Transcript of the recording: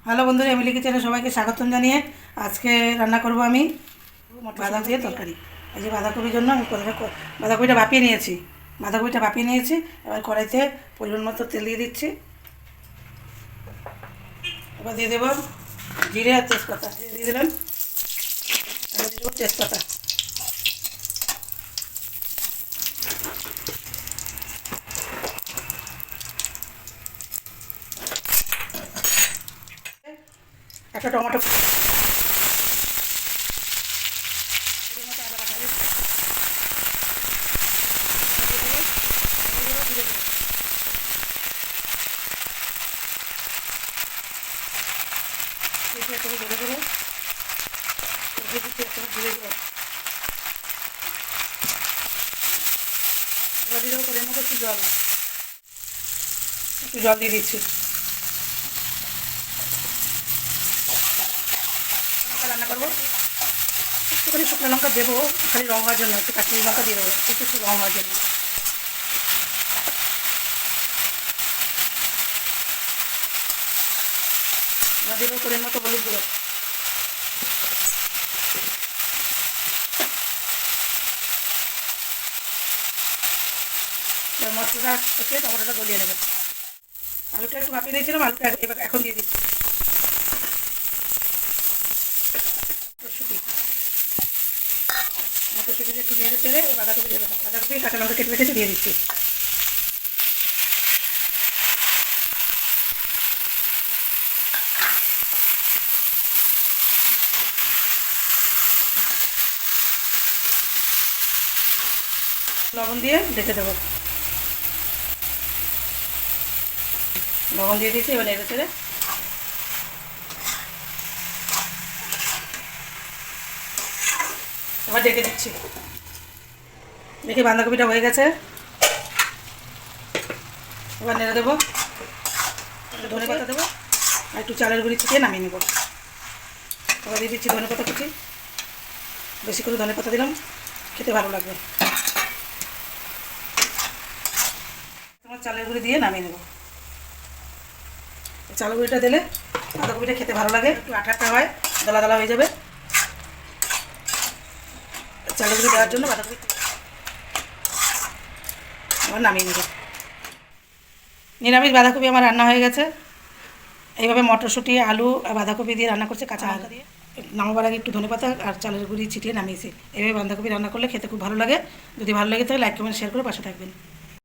Hello বন্ধুরা, Emily কিচেনে সবাইকে স্বাগতম জানিয়ে আজকে রান্না করব আমি বাঁধাকপি দিয়ে তরকারি। এই যে বাঁধাকপির জন্য আমি প্রথমে বাঁধাকপিটা ভাপিয়ে নিয়েছি। এবার কড়াইতে পরিমাণ মতো তেল দিয়ে দিচ্ছি। এবার দিয়ে দেবো জিরে আর তেজপাতা দিয়ে দিলাম। এবার দিয়ে দেবো তেজপাতা। একটা টমেটো ধরে দেবো, ধীরে দেবো। এবার দিয়ে দেবো পরিমাণ মতো একটু জল দিয়ে দিচ্ছি। রান্না করবো, একটুখানি শুকনো লঙ্কা দেবো খালি রং হওয়ার জন্য, একটু কাশ্মীরি লঙ্কা দিয়ে দেবো একটু রং হওয়ার জন্য। এবার দেবো পরিমাণ মতো হলুদ গুঁড়ো। এবার মশলাটা থেকে টমেটোটা গলিয়ে নেবে। আলুটা একটু ভাপিয়ে দিয়েছিলাম, আলুটা এবার এখন দিয়ে দিচ্ছি মটরশুঁটি একটু নেড়ে চেড়ে বাঁধাকপি দিয়ে দেবো। বাঁধাকপি কাঁচা লঙ্কা কেটে রেখেছি দিয়ে দিচ্ছি। লবণ দিয়ে ঢেকে দেবো। লবণ দিয়ে দিয়েছি, এবার নেড়ে চেড়ে এবার ঢেকে দিচ্ছি। দেখি বাঁধাকপিটা হয়ে গেছে। এবার নেড়ে দেবো, ধনে পাতা দেবো আর একটু চালের গুঁড়ি ছিটিয়ে নামিয়ে নেবো। এবার দিয়ে দিচ্ছি ধনে পাতা কুচি, বেশি করে ধনে পাতা দিলাম, খেতে ভালো লাগবে। তোমার চালের গুঁড়ি দিয়ে নামিয়ে নেবো। চালের গুঁড়িটা দিলে বাঁধাকপিটা খেতে ভালো লাগে, একটু আঠা আঠা হয়, দলা দলা হয়ে যাবে। চালের গুঁড়ি দেওয়ার জন্য বাঁধাকপি আবার নামিয়ে নেব। নিরামিষ বাঁধাকপি আমার রান্না হয়ে গেছে। এইভাবে মটরশুঁটি আলু আর বাঁধাকপি দিয়ে রান্না করছে, কাঁচা লঙ্কা দিয়ে। নামাবার আগে একটু ধনেপাতা আর চালের গুঁড়ি ছিটিয়ে নামিয়েছি। এইভাবে বাঁধাকপি রান্না করলে খেতে খুব ভালো লাগে। যদি ভালো লাগে তাহলে লাইক কমেন্ট শেয়ার করে পাশে থাকবেন।